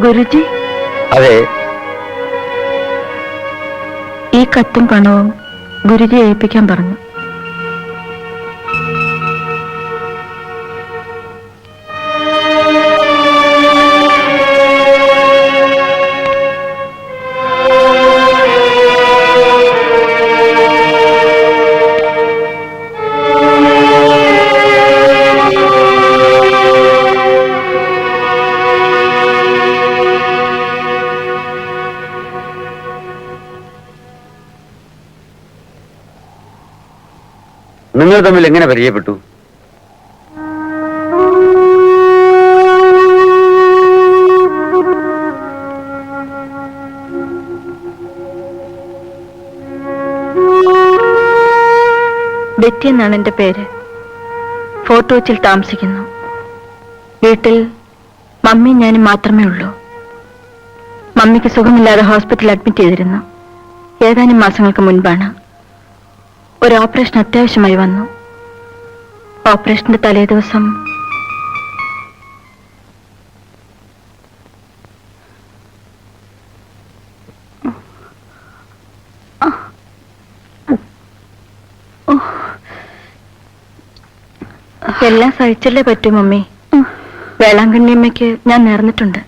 ഗുരുജി, അതെ, ഈ കത്തും പണവും ഗുരുജി ഏൽപ്പിക്കാൻ പറഞ്ഞു. നിങ്ങൾ തമ്മിൽ എങ്ങനെ പരിചയപ്പെട്ടു? ബെറ്റി എന്നാണ് എന്റെ പേര്. ഫോർട്ട് കൊച്ചിയിൽ താമസിക്കുന്നു. വീട്ടിൽ മമ്മിയും ഞാനും മാത്രമേ ഉള്ളൂ. മമ്മിക്ക് സുഖമില്ലാതെ ഹോസ്പിറ്റലിൽ അഡ്മിറ്റ് ചെയ്തിരുന്നു. ഏതാനും മാസങ്ങൾക്ക് മുൻപാണ് ഒരു ഓപ്പറേഷൻ അത്യാവശ്യമായി വന്നു. ഓപ്പറേഷന്റെ തലേ ദിവസം എല്ലാം സഹിച്ചല്ലേ പറ്റൂ മമ്മി. വേളാങ്കണ്ണിയമ്മയ്ക്ക് ഞാൻ നേർന്നിട്ടുണ്ട്.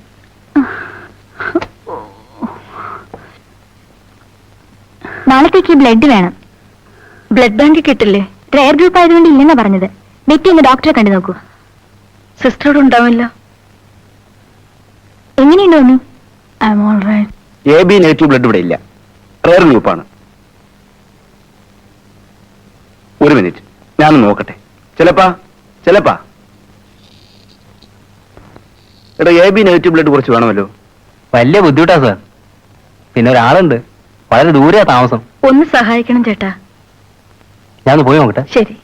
നാളത്തേക്ക് ബ്ലഡ് വേണം. ബ്ലഡ് ബാങ്ക് കിട്ടില്ലേ? റെയർ ഗ്രൂപ്പ് ആയതുകൊണ്ട് ഇല്ലെന്നാ പറഞ്ഞത്. ബെറ്റി ഒന്ന് ഡോക്ടറെ കണ്ടു നോക്കൂ. സിസ്റ്ററോട് ഉണ്ടാവില്ല. എങ്ങനെയുണ്ടോ mummy? I am all right. AB negative blood ഇവിടെ ഇല്ല, റെയർ ഗ്രൂപ്പാണ്. ഒരു മിനിറ്റ്, ഞാനൊന്ന് നോക്കട്ടെ. ചിലപ്പാ എടാ, AB നെഗറ്റീവ് ബ്ലഡ് കുറച്ച് വേണമല്ലോ. വലിയ ബുദ്ധിമുട്ടാ സാർ. പിന്നെ ഒരാളുണ്ട്, വളരെ ദൂരെയാ താമസം. ഒന്ന് സഹായിക്കണം ചേട്ടാ. ഞാനൊന്ന് പോയി നോക്കട്ടെ. ശരി.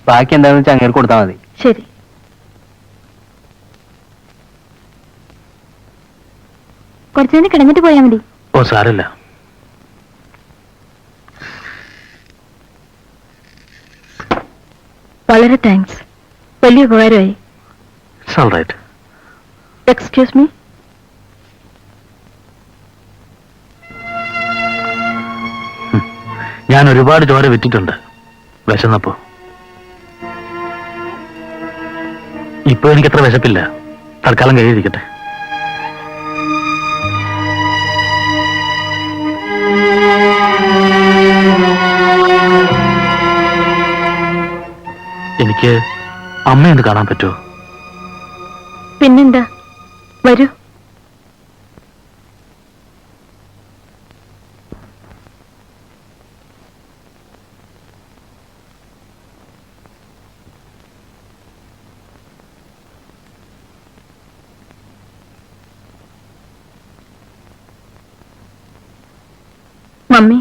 ബാക്കി എന്താണെന്ന് വെച്ചാൽ അങ്ങേർക്ക് കൊടുത്താൽ മതി. ശരി. കുറച്ചു നേരം കിടന്നിട്ട് പോയാൽ മതി. ഓ സാരല്ല. വളരെ താങ്ക്സ്. വലിയ ഉപകാരമായി. Excuse me. ഞാൻ ഒരുപാട് ചോര വിറ്റിട്ടുണ്ട് വിശന്നപ്പോ. ഇപ്പൊ എനിക്കത്ര വിശപ്പില്ല. തൽക്കാലം കഴിയിരിക്കട്ടെ. എനിക്ക് അമ്മയൊന്ന് കാണാൻ പറ്റുമോ? പിന്നെന്താ, വരൂ. മമ്മി,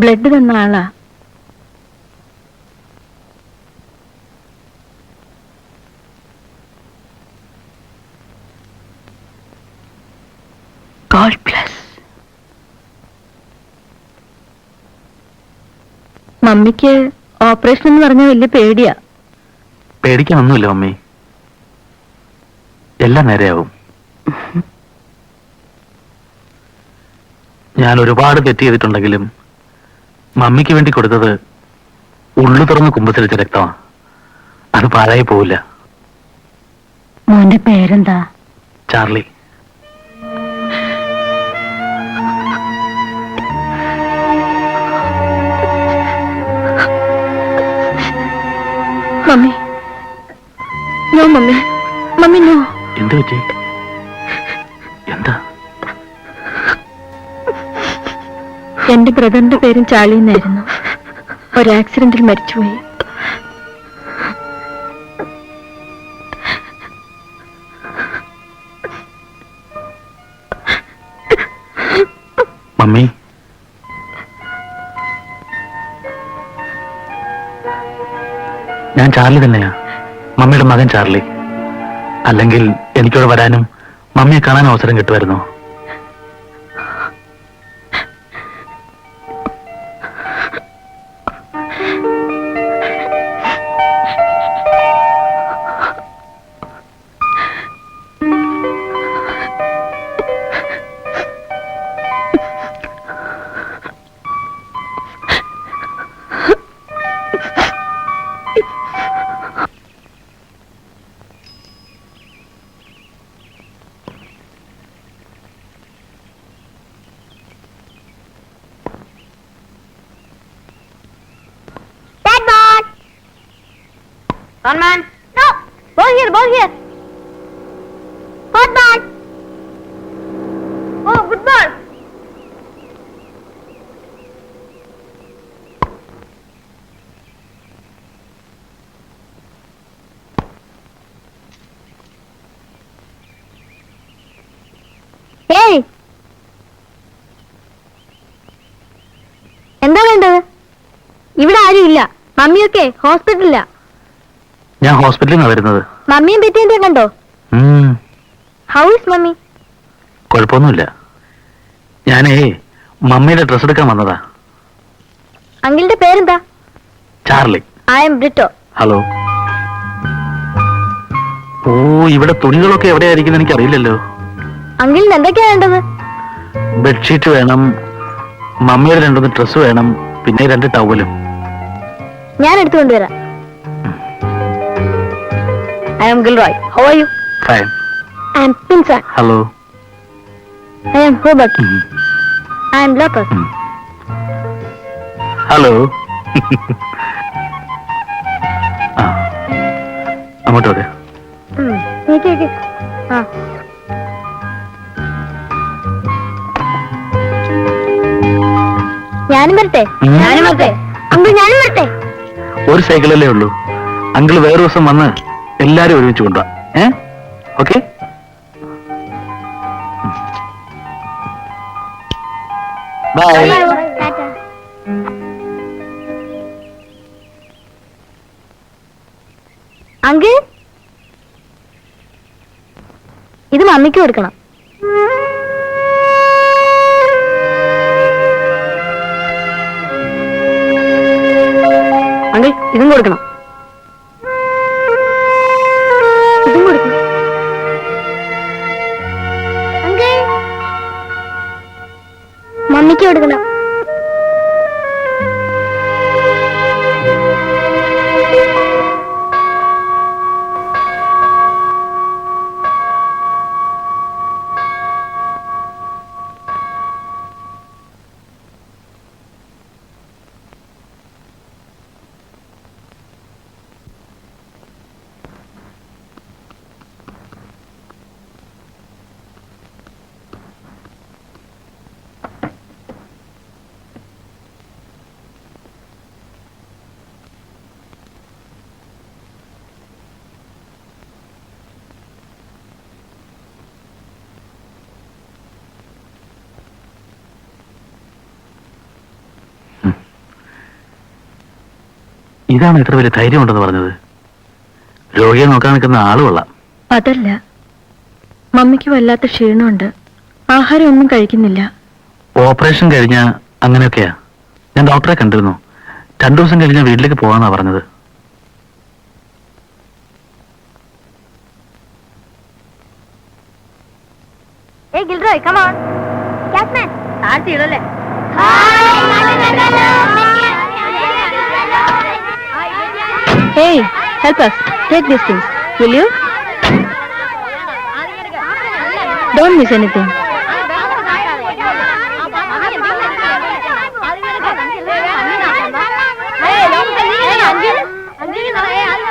ബ്ലഡ് തന്ന ആളാ. God bless. മമ്മിക്ക് ഓപ്പറേഷൻ എന്ന് പറഞ്ഞാൽ വലിയ പേടിയാ. പേടിക്കാനൊന്നുമില്ല മമ്മി, എല്ലാം നേരെയാവും. ഞാൻ ഒരുപാട് തെറ്റ് ചെയ്തിട്ടുണ്ടെങ്കിലും മമ്മിക്ക് വേണ്ടി കൊടുത്തത് ഉള്ളു തുറന്ന് കുമ്പസരിച്ച രക്തമാണ്. അത് പാഴായി പോവില്ല. മോന്റെ പേരെന്താ? Charlie. Mummy, no mummy, mummy no. എന്ത് പറ്റി? എന്താ? എന്റെ ബ്രദറിന്റെ പേരും ചാർലി എന്നായിരുന്നു. ഒരു ആക്സിഡന്റിൽ മരിച്ചുപോയി. മമ്മി, ഞാൻ ചാർലി തന്നെയാ, മമ്മിയുടെ മകൻ ചാർലി. അല്ലെങ്കിൽ എനിക്കിവിടെ വരാനും മമ്മിയെ കാണാനും അവസരം കിട്ടുമായിരുന്നോ? One man. No. Ball here. Ball here. Hot ball. Oh, good ball. Hey. എന്താ വേണ്ടത്? ഇവിടെ ആരും ഇല്ല. മമ്മിയൊക്കെ ഹോസ്പിറ്റലിലാ. ഞാൻ ഹോസ്പിറ്റലിൽ നിന്നാണ് വരുന്നത്. മമ്മിയും ബെറ്റിയും കണ്ടോ? How is mummy? കുഴപ്പമൊന്നുമില്ല. ഞാനേ മമ്മിയുടെ ഡ്രസ് എടുക്കാൻ വന്നതാ. അങ്കിളിന്റെ പേരെന്താ? Charlie. I am Britto. Hello. ഓ, ഇവിടെ തുണികളൊക്കെ എവിടെയായിരിക്കും എനിക്കറിയില്ലല്ലോ. അങ്കിളിന് എന്തൊക്കെയാ വേണ്ടത്? ബെഡ്ഷീറ്റ് വേണം, മമ്മിയുടെ 2 ഡ്രസ് വേണം, പിന്നെ 2 ടവലും. ഞാൻ എടുത്തുകൊണ്ടുവരാം. I am Gilroy. How are you? Fine. I am Pinsan. Hello. I am Hubert. I am Lopez. Hello. അങ്ങോട്ട് വരെ. ഞാനും വരട്ടെ? ഞാനും വരട്ടെ? അങ്കിൾ ഞാനും വരട്ടെ? ഒരു സൈക്കിളല്ലേ ഉള്ളൂ. അങ്കിൾ വേറെ ദിവസം വന്ന് എല്ലാരും ഒരുമിച്ച് കൊണ്ടുപോവാ. ഓക്കെ? ബൈ. അങ്കിൾ, ഇത് മമ്മിക്ക് കൊടുക്കണം. അങ്കിൾ, ഇതും കൊടുക്കണം. മമ്മിക്ക് കൊടുക്കണം. ഇതാണ് ഇത്ര വലിയ ധൈര്യം ഉണ്ടെന്ന് പറഞ്ഞത്. രോഗിയെ നോക്കാൻ നിൽക്കുന്ന ആള് കൊള്ളാം. അതല്ല, മമ്മിക്ക് വല്ലാത്ത ക്ഷീണമുണ്ട്, ആഹാരം ഒന്നും കഴിക്കുന്നില്ല. ഓപ്പറേഷൻ കഴിഞ്ഞ അങ്ങനെയൊക്കെയാ. ഞാൻ ഡോക്ടറെ കണ്ടിരുന്നു. 2 ദിവസം കഴിഞ്ഞ വീട്ടിലേക്ക് പോകാന്നാ പറഞ്ഞത്. Hey Gilroy, come on. Catman, താഴ്ത്തി ഇടല്ലേ? Hey, help us. Take these things. Will you? Don't miss anything.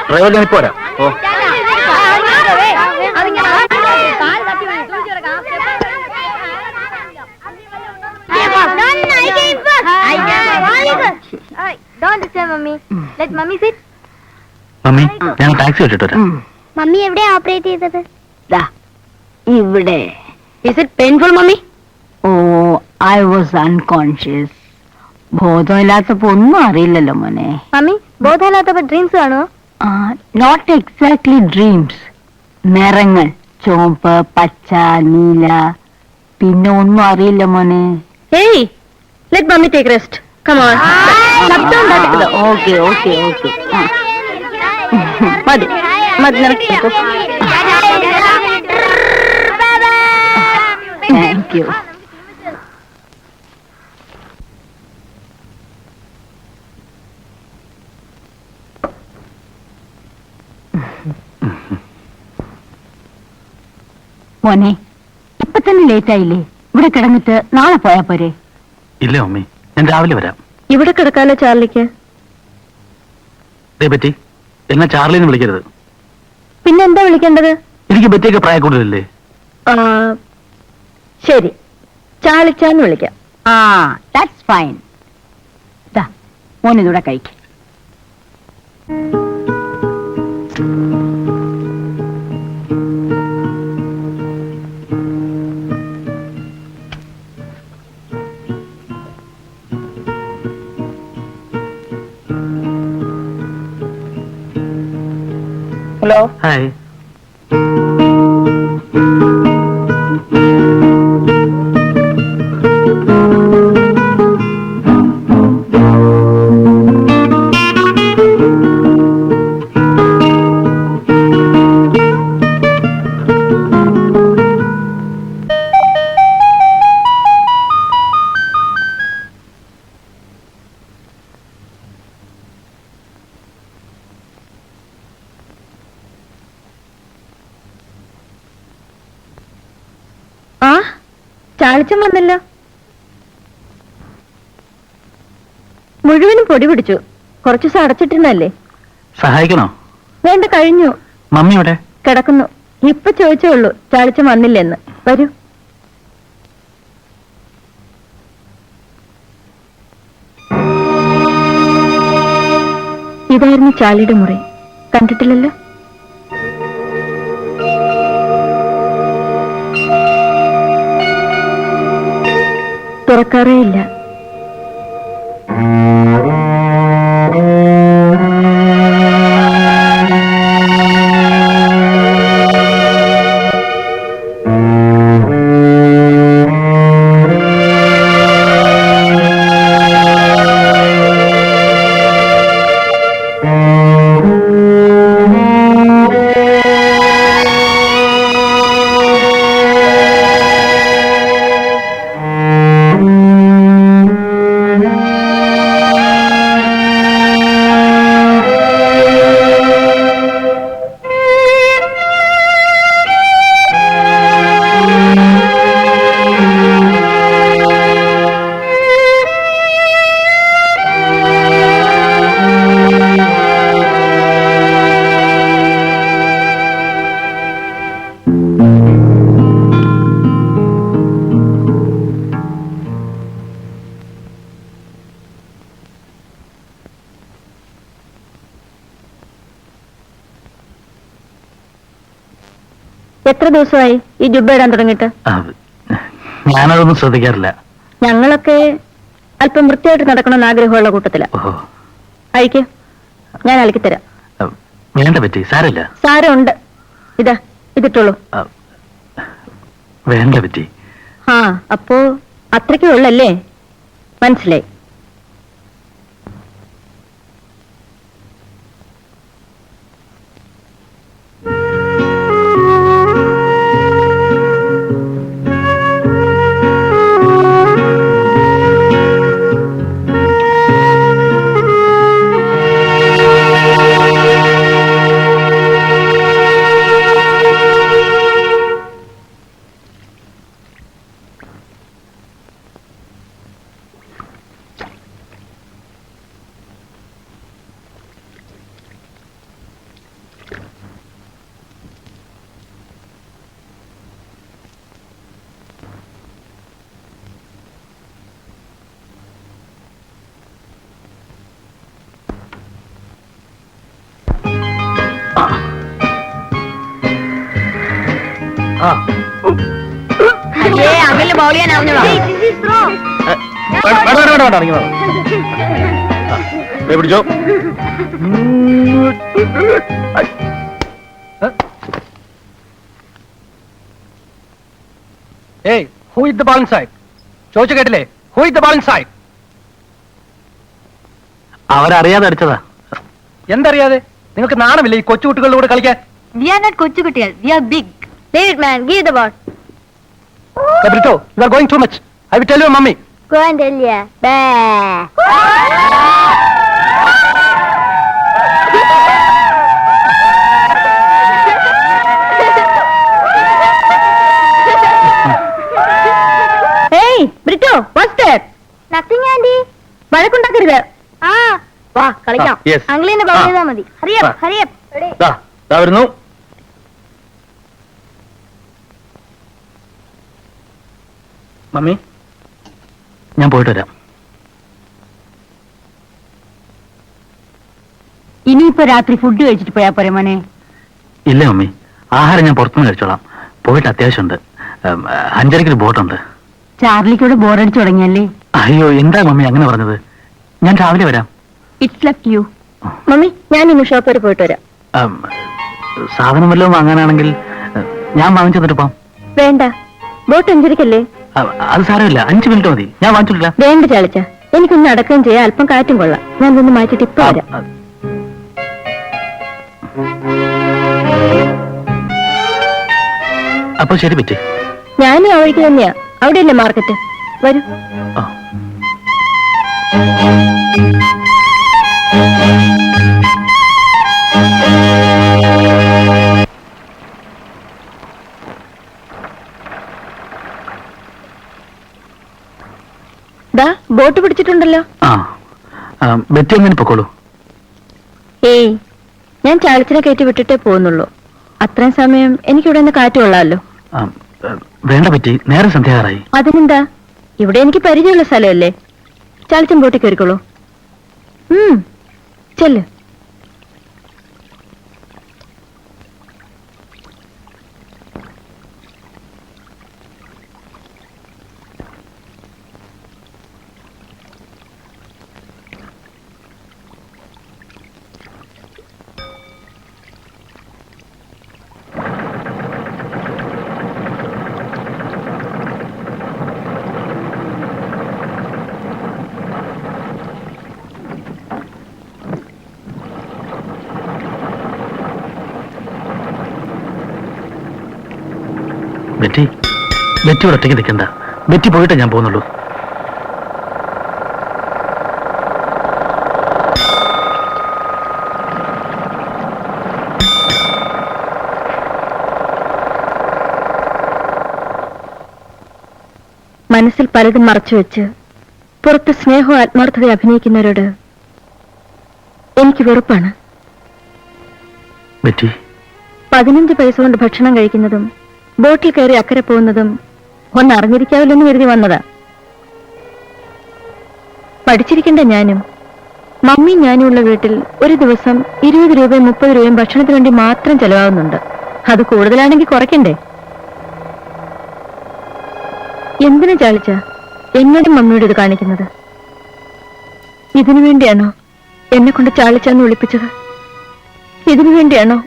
Driver ഞാൻ ഇപ്പോ വരാം. ഓ, Don't disturb mommy. Let mommy sit. Mummy, ഞാൻ ടാക്സി വെച്ചിട്ട് വരാം. മമ്മി എവിടെയാ ഓപ്പറേറ്റ് ചെയ്തത്? ഇവിടെ. Is it painful, mommy? Oh I was unconscious. ബോധമില്ലാത്തപ്പോ ഒന്നും അറിയില്ലല്ലോ മോനെ. മമ്മി ബോധമില്ലാത്തപ്പോ ഡ്രീംസ് കാണുമോ? Not exactly dreams. നിറങ്ങൾ ചുവപ്പ്, പച്ച, നീല, പിന്നെ ഒന്നും അറിയില്ല മോനെ. Hey let mummy take rest. Come on. ശബ്ദം ഉണ്ടാക്കരുത്. Okay okay okay. മതി മതി നിനക്ക് താങ്ക് യു. മോനെ ഇപ്പൊ തന്നെ ലേറ്റ് ആയില്ലേ? ഇവിടെ കിടന്നിട്ട് നാളെ പോയാ പോരെ? ഇല്ല മമ്മി, ഞാൻ രാവിലെ വരാം. ഇവിടെ കിടക്കാലോ ചാർലിക്ക്. ദേ ബെറ്റി, എന്നെ ചാർലിന്ന് വിളിക്കരുത്. പിന്നെന്താ വിളിക്കേണ്ടത്? എനിക്ക് ബെറ്റിയൊക്കെ പ്രായ കൂടുതലല്ലേ? ആ, ശരി, ചാളിച്ചാന്ന് വിളിക്കാം. That's fine. ദാ മോനിതൂടെ കഴിക്കും. ഹലോ. ഹായ്. ആ ചാളിച്ചൻ വന്നല്ലോ. മുഴുവനും പൊടി പിടിച്ചു. കുറച്ചു ദിവസം അടച്ചിട്ടിരുന്നല്ലേ. സഹായിക്കണോ? വേണ്ട, കഴിഞ്ഞു. മമ്മി ഇവിടെ കിടക്കുന്നു. ഇപ്പൊ ചോദിച്ചേ ഉള്ളൂ ചാളിച്ചൻ വന്നില്ലെന്ന്. വരൂ. ഇതായിരുന്നു ചാളിയുടെ മുറി. കണ്ടിട്ടില്ലല്ലോ. തുറക്കാറേ ഇല്ല. എത്ര ദിവസമായി ഈ ജുബ്ബ ഇടാൻ തുടങ്ങിയിട്ട്? ഞാനതൊന്നും ശ്രദ്ധിക്കാറില്ല. ഞങ്ങളൊക്കെ അല്പം വൃത്തിയായിട്ട് നടക്കണമെന്ന് ആഗ്രഹമുള്ള കൂട്ടത്തില. ഓഹോ. അഴിക്ക്, ഞാൻ അലക്കിത്തരാം. വേണ്ട പറ്റി, സാരമില്ല. സാരമുണ്ട്. ഇതാ ഇതിട്ടുള്ളൂ. വേണ്ട പറ്റി. ആ, അപ്പോ അത്രയ്ക്കേ ഉള്ളല്ലേ? മനസ്സിലായി. അകല് ബൗൾ ചെയ്യാനാവുന്നതാ. പിടിച്ചോ. Hey, who hit the ball inside? ചോദിച്ചു കേട്ടില്ലേ? Who hit the ball inside? അവരറിയാതെ അടിച്ചതാ. എന്തറിയാതെ? നിങ്ങൾക്ക് നാണമില്ലേ ഈ കൊച്ചുകുട്ടികളുടെ കൂടെ കളിക്കാൻ? We are not കൊച്ചുകുട്ടികൾ, we are big. David man, give the ball. Brito, you are going too much. I will tell your mummy. Go and tell ya. Bah. Hey, Brito, what's that? Nothing, Andy. വഴക്കുണ്ടാക്കരുത്. വാ കളിക്കാം. Yes. അങ്കിളിനെ bowl ചെയ്താൽ മതി. ഹറിയപ്പ്. വരുന്നു. Mummy, ഞാൻ പോയിട്ട് വരാം. ഇനിയിപ്പോ രാത്രി ഫുഡ് കഴിച്ചിട്ട് പോയാ പോരെ മോനെ? ഇല്ല മമ്മി, ആഹാരം ഞാൻ പുറത്തുനിന്ന് കഴിച്ചോളാം. പോയിട്ട് അത്യാവശ്യമുണ്ട്. 5:30 ബോട്ടുണ്ട്. ചാർലിക്കൂടെ ബോറടിച്ചു തുടങ്ങിയല്ലേ? അയ്യോ, എന്താ മമ്മി അങ്ങനെ പറഞ്ഞത്? ഞാൻ രാവിലെ വരാം. It's left U. മമ്മി, ഞാൻ ഇന്ന് ഷോപ്പ് വരെ പോയിട്ട് വരാം. സാധനം വല്ലതും വാങ്ങാനാണെങ്കിൽ ഞാൻ വാങ്ങിച്ചു തന്നിട്ട് പോവാം. വേണ്ട, ബോട്ട് 5:30ക്കല്ലേ? അത് സാരമില്ല, 5 മിനിറ്റ് മതി. ഞാൻ വാങ്ങിച്ചിട്ടില്ല. വേണ്ട ചാളിച്ച, എനിക്കൊന്ന് അടക്കം ചെയ്യാം. അല്പം കാറ്റും കൊള്ളാം. ഞാൻ ഇതൊന്ന് മാറ്റിട്ട് ഇപ്പൊ വരാം. അപ്പൊ ശരി പറ്റി. ഞാനും ആ വഴിക്ക് തന്നെയാ. അവിടെയല്ലേ മാർക്കറ്റ്? വരൂ. ദാ ബോട്ട് പിടിച്ചിട്ടുണ്ടല്ലോ. ബെറ്റി ഒന്നിന് പൊക്കോളൂ. ഏയ്, ഞാൻ ചാളിച്ചിനെ കയറ്റി വിട്ടിട്ടേ പോകുന്നുള്ളൂ. അത്രയും സമയം എനിക്കിവിടെ നിന്ന് കാറ്റ് കൊള്ളാമല്ലോ. വേണ്ട പറ്റി, നേരെ സന്ധ്യാറായി. അതിനെന്താ, ഇവിടെ എനിക്ക് പരിചയമുള്ള സ്ഥലമല്ലേ. ചാളിച്ചൻ ബോട്ടിൽ കയറിക്കോളൂ. ചെല്ല്. ബെറ്റിയോട് ഒറ്റയ്ക്ക് നിൽക്കണ്ട. ബെറ്റി പോയിട്ടേ ഞാൻ പോകുന്നുള്ളൂ. മനസ്സിൽ പലതും മറച്ചുവെച്ച് പുറത്ത് സ്നേഹവും ആത്മാർത്ഥത അഭിനയിക്കുന്നവരോട് എനിക്ക് വെറുപ്പാണ്. ബെറ്റി, 15 പൈസ കൊണ്ട് ഭക്ഷണം കഴിക്കുന്നതും ബോട്ടിൽ കയറി അക്കരെ പോകുന്നതും ഒന്ന് അറിഞ്ഞിരിക്കാവില്ലെന്ന് കരുതി വന്നതാ. പഠിച്ചിരിക്കേണ്ട ഞാനും മമ്മിയും ഞാനും ഉള്ള വീട്ടിൽ ഒരു ദിവസം 20 രൂപയും 30 രൂപയും ഭക്ഷണത്തിന് വേണ്ടി മാത്രം ചെലവാകുന്നുണ്ട്. അത് കൂടുതലാണെങ്കിൽ കുറയ്ക്കണ്ടേ? എന്തിനു ചാളിച്ച എന്നോടും മമ്മിയോട് ഇത് കാണിക്കുന്നത്? ഇതിനു വേണ്ടിയാണോ എന്നെ കൊണ്ട് ചാളിച്ചാന്ന് വിളിപ്പിച്ചത്? ഇതിനു വേണ്ടിയാണോ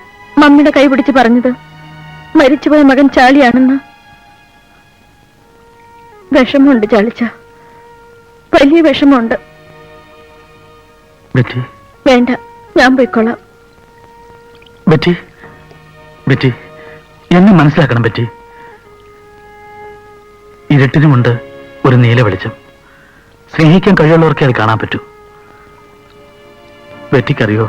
മമ്മിയുടെ കൈ പിടിച്ച് പറഞ്ഞത് മരിച്ചുപോയ മകൻ ചാളിയാണെന്ന്? വിഷമമുണ്ട് ചാളിച്ച, വലിയ വിഷമമുണ്ട്. വേണ്ട, ഞാൻ പോയിക്കൊള്ളാം. ബെറ്റി, എന്നെ മനസ്സിലാക്കണം ബെറ്റി. ഇരുട്ടിനുമുണ്ട് ഒരു നീല വെളിച്ചം. സ്നേഹിക്കാൻ കഴിയുള്ളവർക്കേ അത് കാണാൻ പറ്റൂ. ബെറ്റിക്കറിയോ,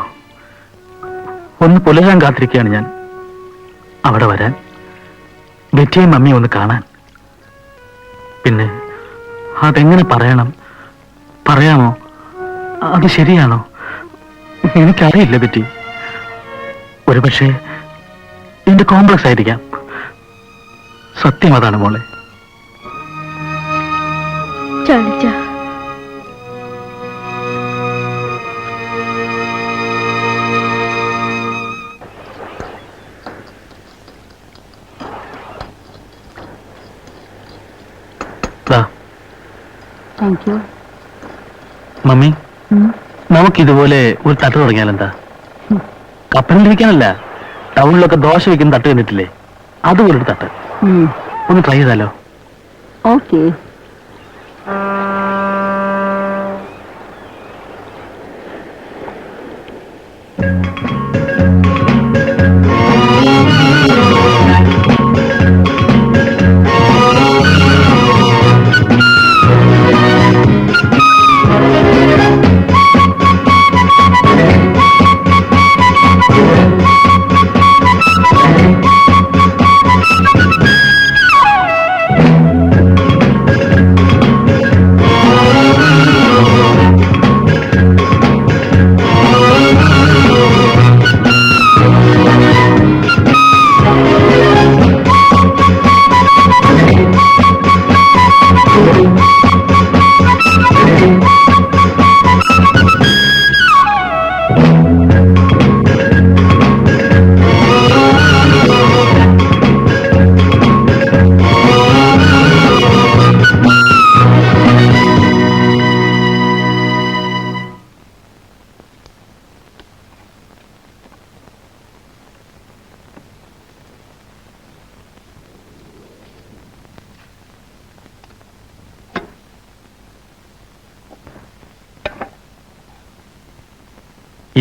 ഒന്ന് പുലരാൻ കാത്തിരിക്കുകയാണ് ഞാൻ. അവിടെ വരാൻ, ബെറ്റിയെയും മമ്മിയും ഒന്ന് കാണാൻ. പിന്നെ അതെങ്ങനെ പറയണം? പറയാമോ? അത് ശരിയാണോ? എനിക്കറിയില്ല ബെറ്റി. ഒരുപക്ഷെ എന്റെ കോംപ്ലക്സ് ആയിരിക്കാം. സത്യം അതാണ് മോളെ. ചാളിച്ച, താങ്ക് യു. മമ്മി, നമുക്കിതുപോലെ ഒരു തട്ട് തുടങ്ങിയാലെന്താ? കപ്പലിരിക്കാനല്ല, ടൗണിലൊക്കെ ദോശ വെക്കുന്ന തട്ട് കണ്ടിട്ടില്ലേ? അതുപോലൊരു തട്ട് ഒന്ന് ട്രൈ ചെയ്താലോ? ഓക്കെ.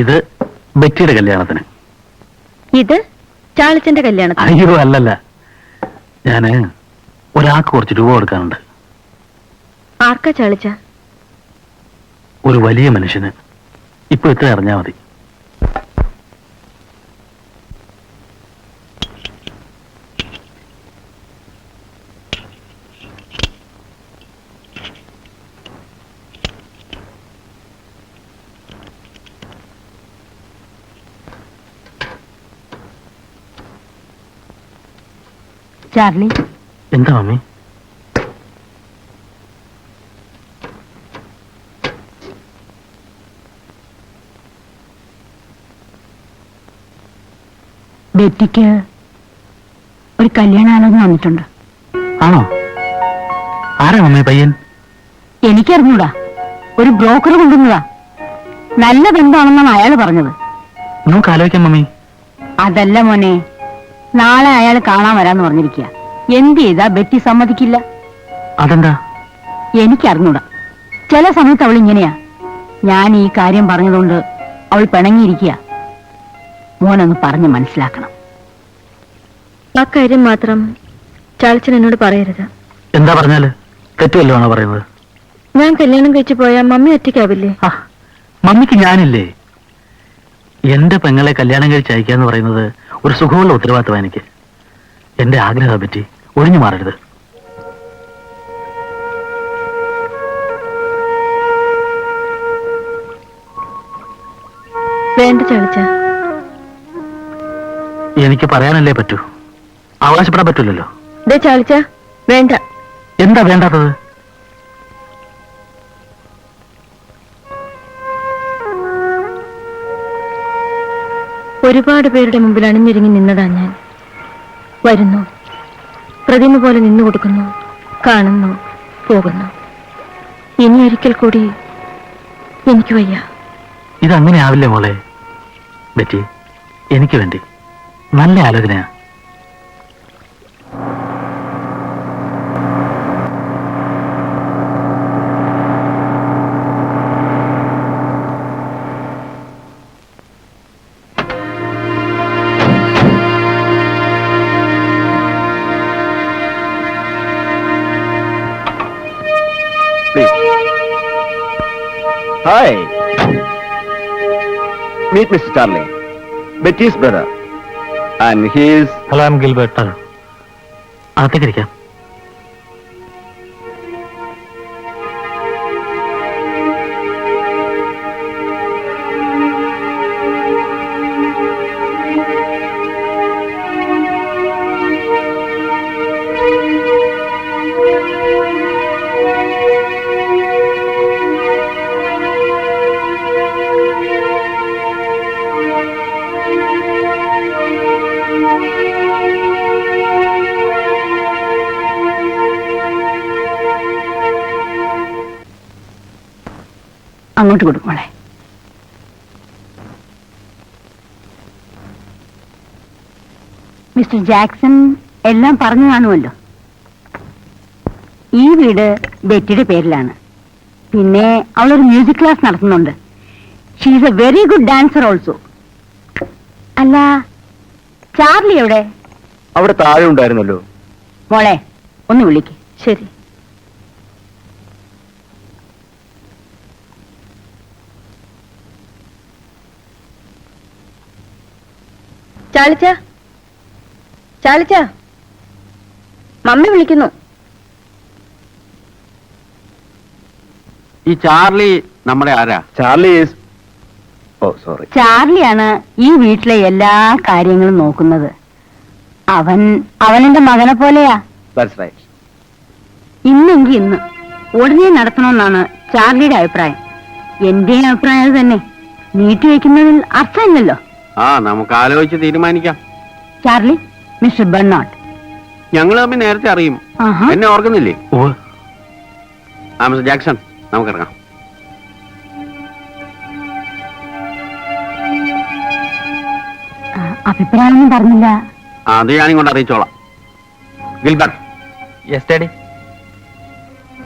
ഇത് ബെറ്റിയുടെ കല്യാണത്തിന്. ഇത് ചാളിച്ചന്റെ കല്യാണത്തിന്. അയ്യോ അല്ലല്ല, ഞാന് ഒരാൾക്ക് കുറച്ച് രൂപ കൊടുക്കാനുണ്ട്. ആർക്കാ ചാളിച്ച? ഒരു വലിയ മനുഷ്യന്. ഇപ്പൊ ഇത്ര അറിഞ്ഞാ മതി. ചാർലി, എന്താ മമ്മി? ബെറ്റിക്ക് ഒരു കല്യാണാലോചന വന്നിട്ടുണ്ട്. ആണോ? ആരാ മമ്മി പയ്യൻ? എനിക്കറിഞ്ഞൂടാ, ഒരു ബ്രോക്കർ കൊണ്ടുവന്നതാ. നല്ല ബന്ധമാണെന്നാണ് അയാൾ പറഞ്ഞത്. നമുക്ക് ആലോചിക്കാം മമ്മി. അതല്ല മോനെ, നാളെ അയാൾ കാണാൻ വരാന്ന് പറഞ്ഞിരിക്കുക. എന്ത് ചെയ്താ ബെറ്റി സമ്മതിക്കില്ല? അതെന്താ? എനിക്കറിഞ്ഞൂടാ. ചില സമയത്ത് അവൾ ഇങ്ങനെയാ. ഞാൻ ഈ കാര്യം പറഞ്ഞതുകൊണ്ട് അവൾ പിണങ്ങിയിരിക്കുക. മോനൊന്ന് പറഞ്ഞ് മനസ്സിലാക്കണം. ആ കാര്യം മാത്രം ചാളിച്ചൻ എന്നോട് പറയരുത്. എന്താ പറഞ്ഞാല്? തെറ്റുമല്ലോ ആണോ പറയുന്നത്? ഞാൻ കല്യാണം കഴിച്ചു പോയാൽ മമ്മി ഒറ്റയ്ക്കാവില്ലേ? ആ, മമ്മിക്ക് ഞാനില്ലേ? എന്റെ പെങ്ങളെ കല്യാണം കഴിച്ച് അയക്കാന്ന് പറയുന്നത് ഒരു സുഖമുള്ള ഉത്തരവാദിത്തമാണ് എനിക്ക്. എന്റെ ആഗ്രഹത്തെ പറ്റി ഒഴിഞ്ഞു മാറരുത്. വേണ്ട ചാളിച്ച. എനിക്ക് പറയാനല്ലേ പറ്റൂ, അവകാശപ്പെടാൻ പറ്റൂലല്ലോ. ദേ ചാളിച്ച, വേണ്ട. എന്താ വേണ്ടാത്തത്? ഒരുപാട് പേരുടെ മുമ്പിൽ അണിഞ്ഞൊരുങ്ങി നിന്നതാ ഞാൻ. വരുന്നു, പ്രതിമ പോലെ നിന്നു കൊടുക്കുന്നു, കാണുന്നു, പോകുന്നു. ഇനി ഒരിക്കൽ കൂടി എനിക്ക് വയ്യ. ഇതങ്ങനെ ആവില്ലേ മോളെ? ബെറ്റി, എനിക്ക് വേണ്ടി നല്ല ആലോചനയാ. Hi. Meet Mr. Charlie, Betty's brother. And he is... hello, I am Gilbert. അകത്തേക്കിരിക്കാം. അങ്ങോട്ട് കൊടുക്കോളെ. മിസ്റ്റർ ജാക്സൺ എല്ലാം പറഞ്ഞു കാണുമല്ലോ. ഈ വീട് ബെറ്റിയുടെ പേരിലാണ്. പിന്നെ അവളൊരു മ്യൂസിക് ക്ലാസ് നടത്തുന്നുണ്ട്. She is A very good dancer also. അല്ല, ചാർലി എവിടെ? അവിടെ താഴെ ഉണ്ടായിരുന്നല്ലോ. മോളെ ഒന്ന് വിളിക്ക്. ശരി. ചാളിച്ച, ചാളിച്ച, മമ്മി വിളിക്കുന്നു. ഈ ചാർലി നമ്മുടെ ആരാ? ചാർലി ഈസ്, ഓ സോറി, ചാർലിയാണ് ഈ വീട്ടിലെ എല്ലാ കാര്യങ്ങളും നോക്കുന്നത്. അവനെന്റെ മകനെ പോലെയാ. That's right. ഇന്നെങ്കിൽ ഇന്ന് ഉടനെ നടത്തണമെന്നാണ് ചാർലിയുടെ അഭിപ്രായം. എന്റെയും അഭിപ്രായം അത് തന്നെ. നീട്ടിവെക്കുന്നതിൽ അർത്ഥമില്ലല്ലോ. നമുക്ക് ആലോചിച്ച് തീരുമാനിക്കാം. Charlie, mister Bernard. ഞങ്ങൾ തമ്മിൽ നേരത്തെ അറിയും. എന്നെ ഓർക്കുന്നില്ലേ? Mister Jackson, നമുക്കിറങ്ങാം. അഭിപ്രായമൊന്നും പറഞ്ഞില്ല. അത് ഞാനിങ്ങോട്ട് അറിയിച്ചോളാം. Gilbert, yes daddy.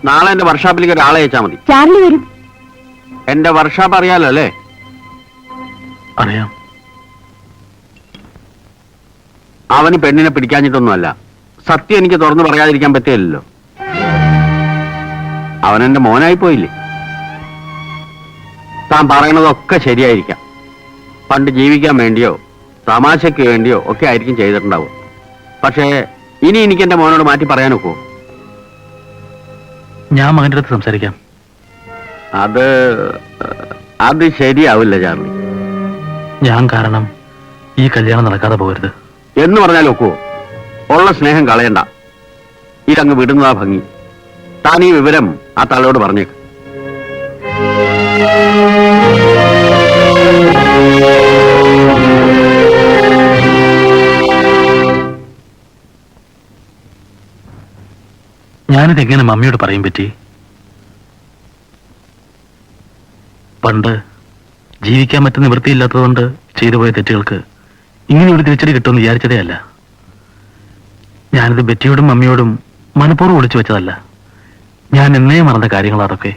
നാളെ എന്റെ വർക്ക്ഷോപ്പിലേക്ക് ഒരാളെ അയച്ചാൽ മതി. ചാർലി വരും. എന്റെ വർക്ക്ഷോപ്പ് അറിയാലോ അല്ലേ? അറിയാം. അവന് പെണ്ണിനെ പിടിക്കാഞ്ഞിട്ടൊന്നുമല്ല. സത്യം എനിക്ക് തുറന്നു പറയാതിരിക്കാൻ പറ്റില്ലല്ലോ. അവനെന്റെ മോനായി പോയില്ലേ. താൻ പറയണതൊക്കെ ശരിയായിരിക്കാം. പണ്ട് ജീവിക്കാൻ വേണ്ടിയോ തമാശയ്ക്ക് വേണ്ടിയോ ഒക്കെ ആയിരിക്കും ചെയ്തിട്ടുണ്ടാവും. പക്ഷേ ഇനി എനിക്ക് എന്റെ മോനോട് മാറ്റി പറയാനൊക്കുമോ? ഞാൻ മകന്റെ അടുത്ത് സംസാരിക്കാം. അത് ശരിയാവില്ല ചാർലി. ഞാൻ കാരണം ഈ കല്യാണം നടക്കാതെ പോകരുത് എന്ന് പറഞ്ഞാൽ ഒക്കുവോ? ഉള്ള സ്നേഹം കളയണ്ട. ഇതങ്ങ് വിടുന്നതാ ഭംഗി. താൻ ഈ വിവരം ആ തള്ളയോട് പറഞ്ഞേക്ക്. ഞാനിതെങ്ങനെ മമ്മിയോട് പറയും പറ്റി? പണ്ട് ജീവിക്കാൻ പറ്റുന്ന നിവൃത്തിയില്ലാത്തതുകൊണ്ട് ചെയ്തു പോയ തെറ്റുകൾക്ക് ഇങ്ങനെ ഒരു തിരിച്ചടി കിട്ടുമെന്ന് വിചാരിച്ചതേ അല്ല. ഞാനിത് ബെറ്റിയോടും മമ്മിയോടും മനഃപൂർവ്വം ഒളിച്ചു വെച്ചതല്ല. ഞാൻ എന്നേ മറന്ന കാര്യങ്ങൾ അതൊക്കെ.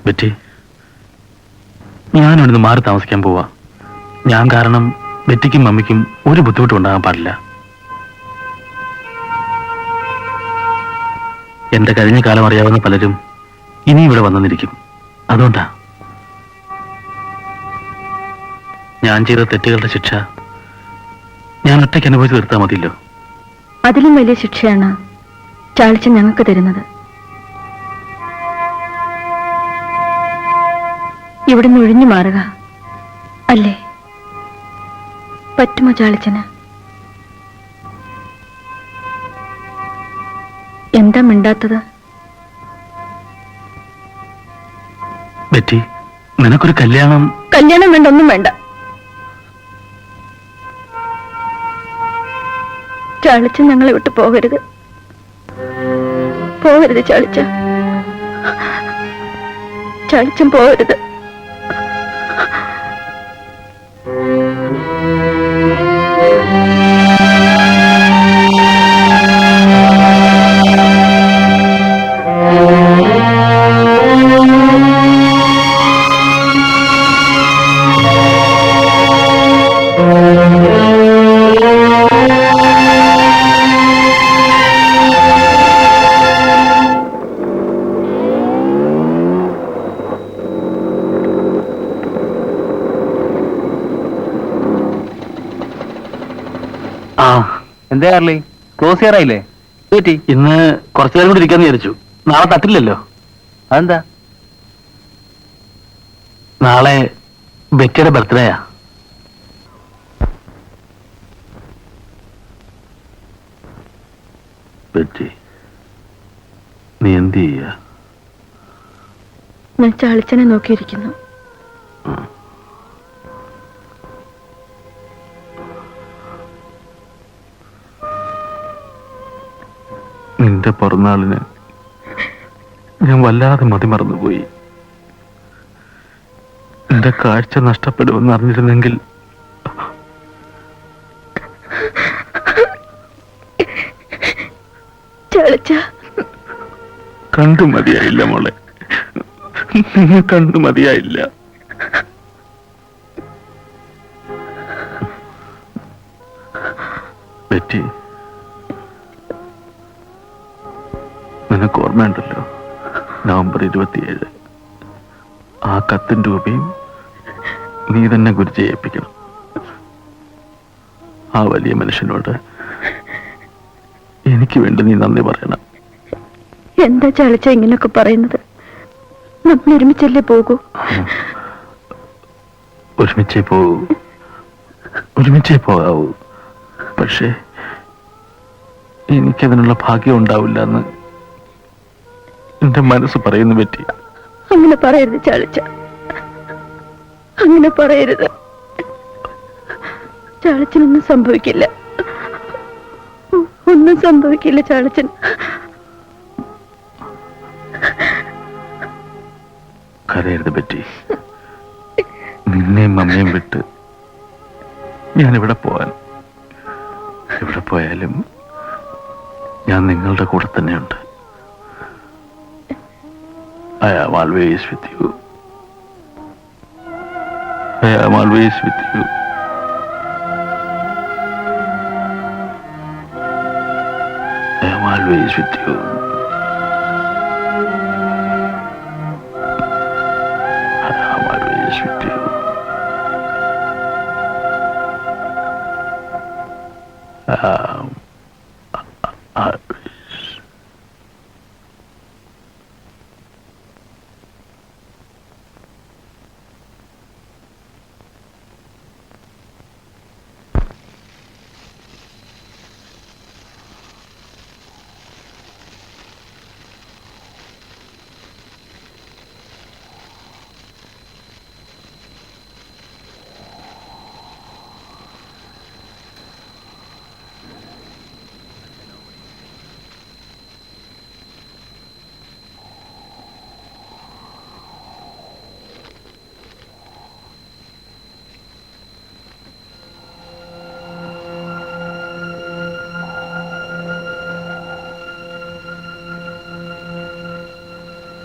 ബെറ്റി, ഞാനിവിടുന്ന് മാറി താമസിക്കാൻ പോവാ. ഞാൻ കാരണം ബെറ്റിക്കും മമ്മിക്കും ഒരു ബുദ്ധിമുട്ടും ഉണ്ടാകാൻ പാടില്ല. എന്റെ കഴിഞ്ഞ കാലം അറിയാവുന്ന പലരും ഇനി ഇവിടെ വന്നിരിക്കും. അതുകൊണ്ടാ ഞാൻ ചെയ്ത തെറ്റുകളുടെ ശിക്ഷ ഞാൻ ഒറ്റയ്ക്ക് അനുഭവിച്ച് തീർത്താൽ മതിയല്ലോ. അതിലും വലിയ ശിക്ഷയാണ് ചാളിച്ച ഞങ്ങൾക്ക് തരുന്നത്. ഇവിടുന്ന് ഒഴിഞ്ഞു മാറുക അല്ലേ? പറ്റുമോ ചാളിച്ചന്? എന്താ മിണ്ടാത്തത്? ബെറ്റി, നിനക്കൊരു കല്യാണം വേണ്ട, ഒന്നും വേണ്ട. ചാളിച്ച ഞങ്ങളെ വിട്ട് പോകരുത്. പോകരുത് ചാളിച്ച. ചാളിച്ചൻ പോകരുത്. എന്താ ചാർലി, ക്ലോസ് ചെയ്യാറായില്ലേ? ഇന്ന് കുറച്ചു നേരം കൂടി ഇരിക്കാന്ന് വിചാരിച്ചു. നാളെ തട്ടില്ലല്ലോ. അതെന്താ? നാളെ ബെറ്റിയുടെ ബർത്ത്ഡേയാ. ബെറ്റി, നീ എന്ത് ചെയ്യാ? ഞാൻ ചാളിച്ചനെ നോക്കിയിരിക്കുന്നു. നിന്റെ പിറന്നാളിന് ഞാൻ വല്ലാതെ മതിമറന്നുപോയി. എന്റെ കാഴ്ച നഷ്ടപ്പെടുമെന്ന് അറിഞ്ഞിരുന്നെങ്കിൽ കണ്ടു മതിയായില്ല മോളെ, നിങ്ങൾ കണ്ടു മതിയായില്ല. ബെറ്റി, നിനക്ക് ഓർമ്മയുണ്ടല്ലോ നവംബർ 27 ആ കത്തിൻ രൂപയും നീ തന്നെ ഗുരുജി ഏൽപ്പിക്കണം. ആ വലിയ മനുഷ്യനോട് എനിക്ക് വേണ്ടി നീ നന്ദി പറയണം. എന്താ ചാളിച്ച ഇങ്ങനൊക്കെ പറയുന്നത്? നമ്മൾ ഒരുമിച്ചല്ലേ പോകൂ? ഒരുമിച്ചേ പോകാവൂ. പക്ഷേ എനിക്കതിനുള്ള ഭാഗ്യം ഉണ്ടാവില്ല എന്ന് എന്റെ മനസ്സ് പറയുന്നു പറ്റി. അങ്ങനെ പറയരുത് ചാളിച്ച, അങ്ങനെ പറയരുത്. ചാളിച്ചനൊന്നും സംഭവിക്കില്ല, ഒന്നും സംഭവിക്കില്ല ചാളിച്ചൻ. കരയരുത് പറ്റി. നിന്നെയും മമ്മയും വിട്ട് ഞാൻ ഇവിടെ പോയാലും ഞാൻ നിങ്ങളുടെ കൂടെ തന്നെയുണ്ട്. I am always with you. I am always with you. I am always with you. I am always with you.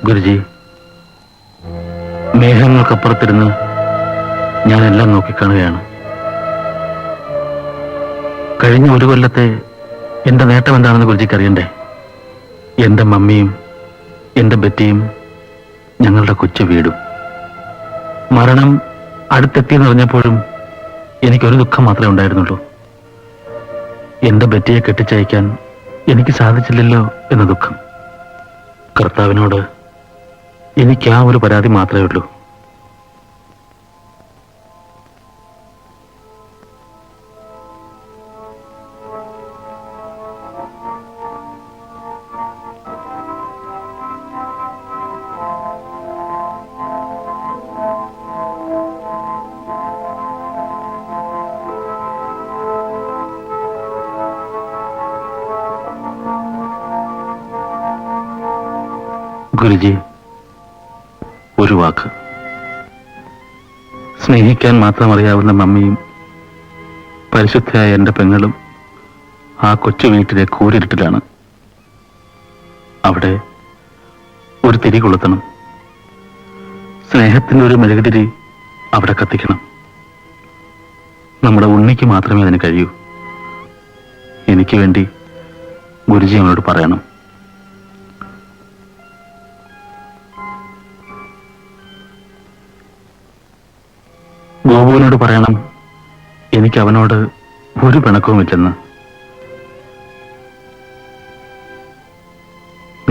Guruji, മേഘങ്ങൾക്കപ്പുറത്തിരുന്ന് ഞാനെല്ലാം നോക്കിക്കാണുകയാണ്. കഴിഞ്ഞ ഒരു കൊല്ലത്തെ എന്റെ നേട്ടം എന്താണെന്ന് ഗുരുജിക്ക് അറിയണ്ടേ? എന്റെ മമ്മിയും എന്റെ ബെറ്റിയും ഞങ്ങളുടെ കൊച്ചു വീടും. മരണം അടുത്തെത്തിയെന്ന് പറഞ്ഞപ്പോഴും എനിക്കൊരു ദുഃഖം മാത്രമേ ഉണ്ടായിരുന്നുള്ളൂ. എന്റെ ബെറ്റിയെ കെട്ടിച്ചയക്കാൻ എനിക്ക് സാധിച്ചില്ലല്ലോ എന്ന ദുഃഖം. കർത്താവിനോട് എനിക്ക് ആ ഒരു പരാതി മാത്രമേ ഉള്ളൂ. ഗുരുജി, ഒരു വാക്ക്. സ്നേഹിക്കാൻ മാത്രം അറിയാവുന്ന മമ്മിയും പരിശുദ്ധയായ എന്റെ പെങ്ങളും ആ കൊച്ചു വീട്ടിലെ കൂരിരുട്ടിലാണ്. അവിടെ ഒരു തിരി കൊളുത്തണം. സ്നേഹത്തിന്റെ ഒരു മെഴുകുതിരി അവിടെ കത്തിക്കണം. നമ്മുടെ ഉണ്ണിക്ക് മാത്രമേ അതിന് കഴിയൂ. എനിക്ക് വേണ്ടി ഗുരുജി അവനോട് പറയണം. ഗോപുവിനോട് പറയണം എനിക്ക് അവനോട് ഒരു പിണക്കവുമില്ലെന്ന്.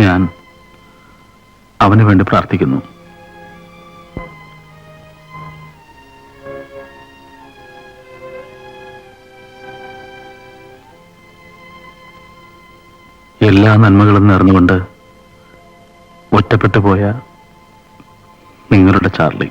ഞാൻ അവന് വേണ്ടി പ്രാർത്ഥിക്കുന്നു. എല്ലാ നന്മകളും നേർന്നുകൊണ്ട് ഒറ്റപ്പെട്ടു പോയ നിങ്ങളുടെ ചാർലി.